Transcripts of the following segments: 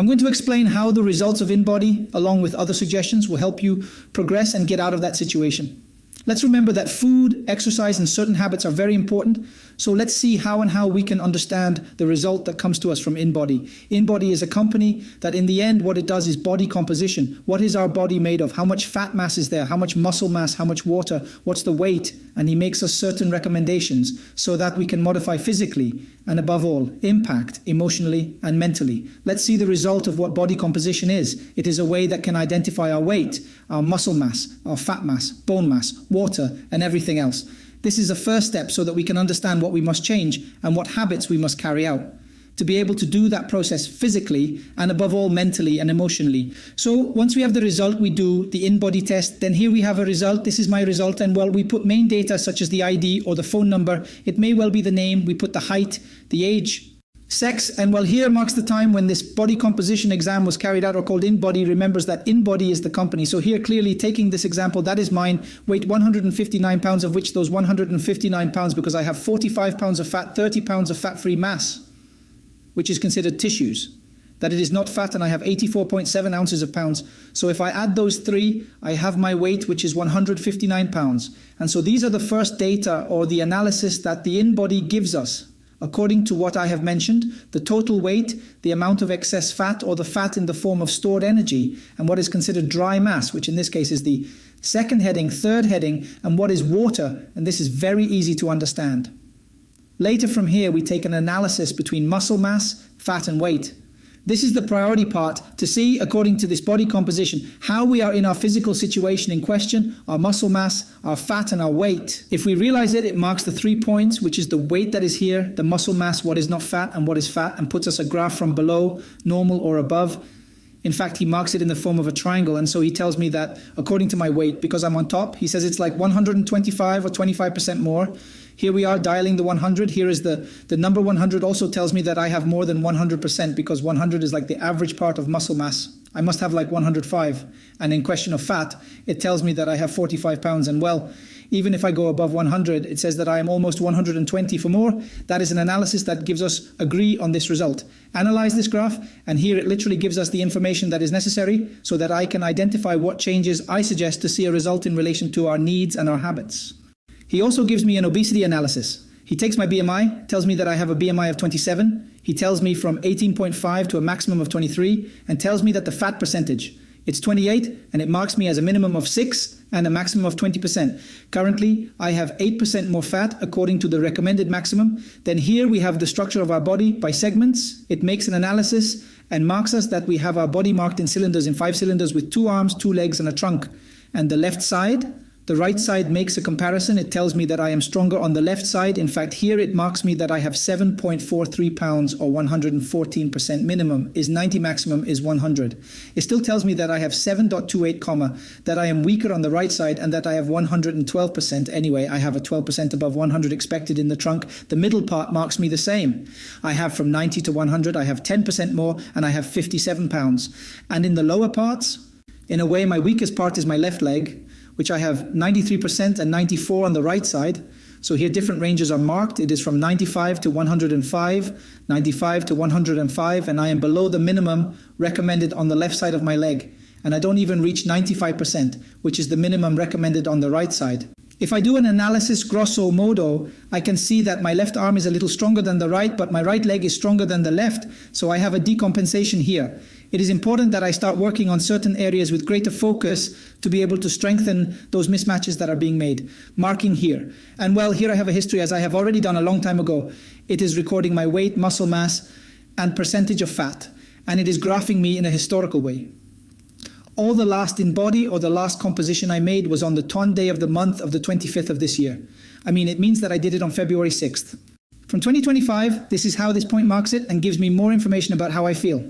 going to explain how the results of InBody, along with other suggestions, will help you progress and get out of that situation. Let's remember that food, exercise, and certain habits are very important. So let's see how we can understand the result that comes to us from InBody. InBody is a company that in the end, what it does is body composition. What is our body made of? How much fat mass is there? How much muscle mass? How much water? What's the weight? And he makes us certain recommendations so that we can modify physically and above all, impact emotionally and mentally. Let's see the result of what body composition is. It is a way that can identify our weight, our muscle mass, our fat mass, bone mass, water, and everything else. This is a first step so that we can understand what we must change and what habits we must carry out to be able to do that process physically and above all mentally and emotionally. So once we have the result, we do the InBody test. Then here we have a result. This is my result. And well, we put main data such as the ID or the phone number. It may well be the name. We put the height, the age, sex, and well, here marks the time when this body composition exam was carried out or called InBody. Remembers that InBody is the company. So here clearly taking this example, that is mine, weight 159 pounds, of which those 159 pounds, because I have 45 pounds of fat, 30 pounds of fat-free mass, which is considered tissues, that it is not fat, and I have 84.7 ounces of pounds. So if I add those three, I have my weight, which is 159 pounds. And so these are the first data or the analysis that the InBody gives us. According to what I have mentioned, the total weight, the amount of excess fat or the fat in the form of stored energy, and what is considered dry mass, which in this case is the second heading, third heading, and what is water, and this is very easy to understand. Later from here, we take an analysis between muscle mass, fat, and weight. This is the priority part to see, according to this body composition, how we are in our physical situation in question, our muscle mass, our fat, and our weight. If we realize it, it marks the 3 points, which is the weight that is here, the muscle mass, what is not fat, and what is fat, and puts us a graph from below, normal, or above. In fact, he marks it in the form of a triangle, and so he tells me that according to my weight, because I'm on top, he says it's like 125 or 25% more. Here we are dialing the 100. Here is the number 100 also tells me that I have more than 100% because 100 is like the average part of muscle mass. I must have like 105. And in question of fat, it tells me that I have 45 pounds. And well, even if I go above 100, it says that I am almost 120 for more. That is an analysis that gives us agree on this result. Analyze this graph, and here it literally gives us the information that is necessary so that I can identify what changes I suggest to see a result in relation to our needs and our habits. He also gives me an obesity analysis. He takes my BMI, tells me that I have a BMI of 27. He tells me from 18.5 to a maximum of 23, and tells me that the fat percentage, it's 28, and it marks me as a minimum of 6 and a maximum of 20%. Currently, I have 8% more fat according to the recommended maximum. Then here we have the structure of our body by segments. It makes an analysis and marks us that we have our body marked in cylinders, in 5 cylinders with 2 arms, 2 legs, and a trunk. And the left side, the right side makes a comparison. It tells me that I am stronger on the left side. In fact, here it marks me that I have 7.43 pounds or 114% minimum. Is 90 maximum is 100. It still tells me that I have 7.28 comma, that I am weaker on the right side and that I have 112% anyway. I have a 12% above 100 expected in the trunk. The middle part marks me the same. I have from 90 to 100, I have 10% more and I have 57 pounds. And in the lower parts, in a way, my weakest part is my left leg, which I have 93% and 94 on the right side. So here different ranges are marked. It is from 95 to 105, 95 to 105, and I am below the minimum recommended on the left side of my leg. And I don't even reach 95%, which is the minimum recommended on the right side. If I do an analysis grosso modo, I can see that my left arm is a little stronger than the right, but my right leg is stronger than the left, so I have a decompensation here. It is important that I start working on certain areas with greater focus to be able to strengthen those mismatches that are being made. Marking here. And well, here I have a history, as I have already done a long time ago. It is recording my weight, muscle mass, and percentage of fat. And it is graphing me in a historical way. All the last InBody or the last composition I made was on the 10th day of the month of the 25th of this year. I mean, it means that I did it on February 6th. From 2025, this is how this point marks it and gives me more information about how I feel.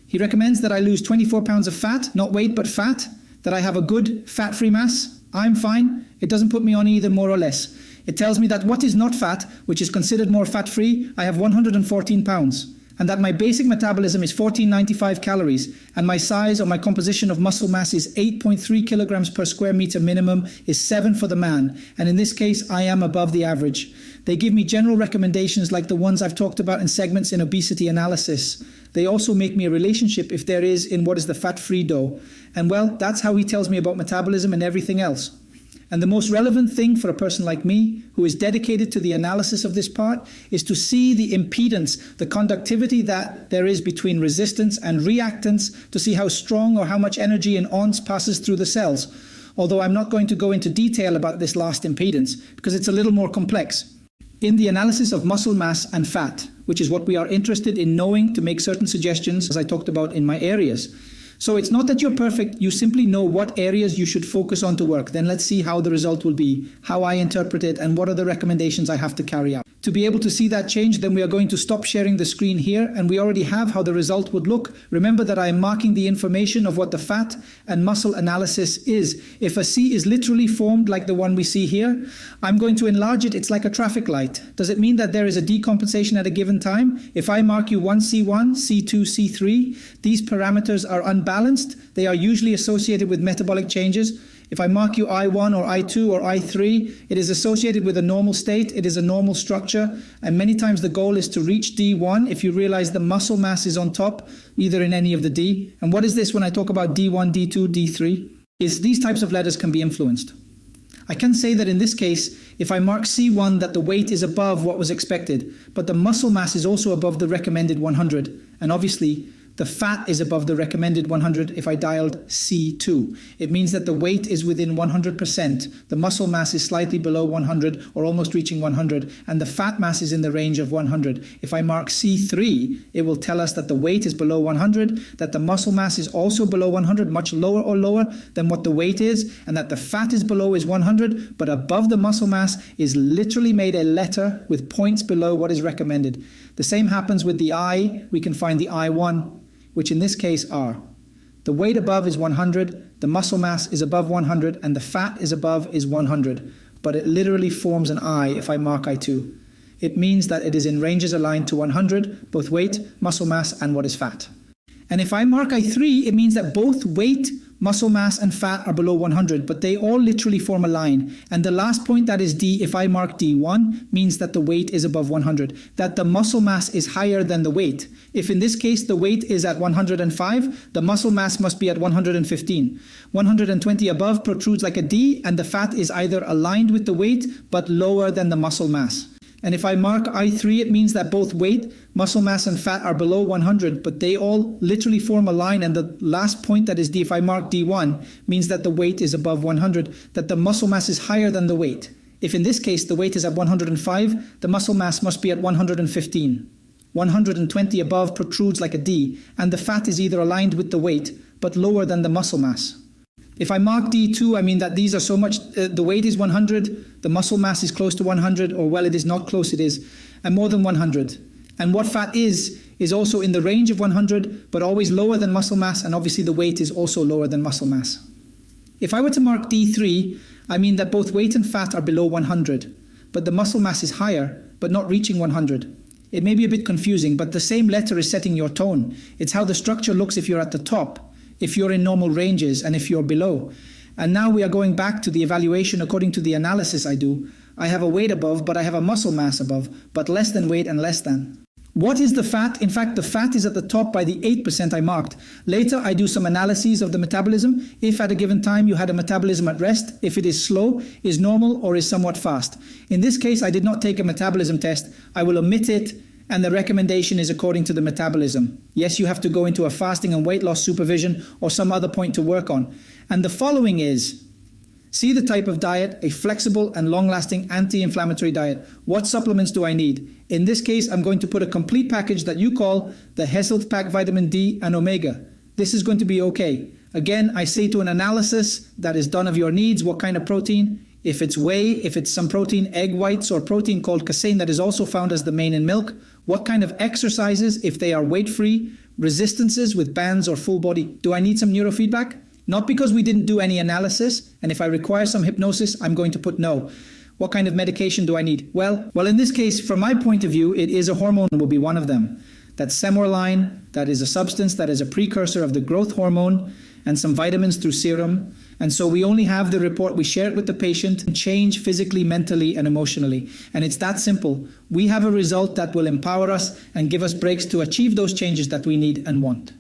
He recommends that I lose 24 pounds of fat, not weight, but fat, that I have a good fat-free mass. I'm fine. It doesn't put me on either, more or less. It tells me that what is not fat, which is considered more fat-free, I have 114 pounds. And that my basic metabolism is 1495 calories, and my size or my composition of muscle mass is 8.3 kilograms per square meter minimum, is 7 for the man, and in this case I am above the average. They give me general recommendations like the ones I've talked about in segments in obesity analysis. They also make me a relationship if there is in what is the fat-free dough. And well, that's how he tells me about metabolism and everything else. And the most relevant thing for a person like me, who is dedicated to the analysis of this part, is to see the impedance, the conductivity that there is between resistance and reactance, to see how strong or how much energy in ounce passes through the cells. Although I'm not going to go into detail about this last impedance, because it's a little more complex. In the analysis of muscle mass and fat, which is what we are interested in knowing to make certain suggestions, as I talked about in my areas. So it's not that you're perfect, you simply know what areas you should focus on to work. Then let's see how the result will be, how I interpret it, and what are the recommendations I have to carry out. To be able to see that change, then we are going to stop sharing the screen here, and we already have how the result would look. Remember that I am marking the information of what the fat and muscle analysis is. If a C is literally formed like the one we see here, I'm going to enlarge it. It's like a traffic light. Does it mean that there is a decompensation at a given time? If I mark you 1C1, C2, C3, these parameters are unbalanced. They are usually associated with metabolic changes. If I mark you I1 or I2 or I3, it is associated with a normal state, it is a normal structure, and many times the goal is to reach D1 if you realize the muscle mass is on top, either in any of the D. And what is this when I talk about D1, D2, D3? Is these types of letters can be influenced. I can say that in this case, if I mark C1 that the weight is above what was expected, but the muscle mass is also above the recommended 100, and obviously the fat is above the recommended 100 if I dialed C2. It means that the weight is within 100%. The muscle mass is slightly below 100 or almost reaching 100, and the fat mass is in the range of 100. If I mark C3, it will tell us that the weight is below 100, that the muscle mass is also below 100, much lower or lower than what the weight is, and that the fat is below is 100, but above the muscle mass is literally made a letter with points below what is recommended. The same happens with the I. We can find the I1, which in this case are the weight above is 100, the muscle mass is above 100, and the fat is above is 100. But it literally forms an I if I mark I2. It means that it is in ranges aligned to 100, both weight, muscle mass, and what is fat. And if I mark I3, it means that both weight, muscle mass, and fat are below 100, but they all literally form a line. And the last point, that is D, if I mark D1, means that the weight is above 100, that the muscle mass is higher than the weight. If in this case the weight is at 105, the muscle mass must be at 115. 120 above protrudes like a D, and the fat is either aligned with the weight, but lower than the muscle mass. And if I mark I3, it means that both weight, muscle mass, and fat are below 100, but they all literally form a line. And the last point, that is D, if I mark D1, means that the weight is above 100, that the muscle mass is higher than the weight. If in this case the weight is at 105, the muscle mass must be at 115. 120 above protrudes like a D, and the fat is either aligned with the weight, but lower than the muscle mass. If I mark D2, I mean that these are so much, the weight is 100, the muscle mass is close to 100, or well, it is not close, it is, and more than 100. And what fat is also in the range of 100, but always lower than muscle mass, and obviously the weight is also lower than muscle mass. If I were to mark D3, I mean that both weight and fat are below 100, but the muscle mass is higher, but not reaching 100. It may be a bit confusing, but the same letter is setting your tone. It's how the structure looks if you're at the top, if you're in normal ranges, and if you're below. And now we are going back to the evaluation according to the analysis I do. I have a weight above, but I have a muscle mass above, but less than weight and less than. What is the fat? In fact, the fat is at the top by the 8% I marked. Later, I do some analyses of the metabolism. If at a given time you had a metabolism at rest, if it is slow, is normal, or is somewhat fast. In this case, I did not take a metabolism test. I will omit it, and the recommendation is according to the metabolism. Yes, you have to go into a fasting and weight loss supervision or some other point to work on. And the following is, see the type of diet, a flexible and long-lasting anti-inflammatory diet. What supplements do I need? In this case, I'm going to put a complete package that you call the Health Pack Vitamin D and Omega. This is going to be okay. Again, I say to an analysis that is done of your needs, what kind of protein, if it's whey, if it's some protein, egg whites, or protein called casein that is also found as the main in milk, what kind of exercises, if they are weight-free, resistances with bands or full body. Do I need some neurofeedback? Not because we didn't do any analysis, and if I require some hypnosis, I'm going to put no. What kind of medication do I need? Well, in this case, from my point of view, it is a hormone will be one of them. That's semorline, that is a substance that is a precursor of the growth hormone, and some vitamins through serum. And so we only have the report, we share it with the patient, and change physically, mentally, and emotionally. And it's that simple. We have a result that will empower us and give us breaks to achieve those changes that we need and want.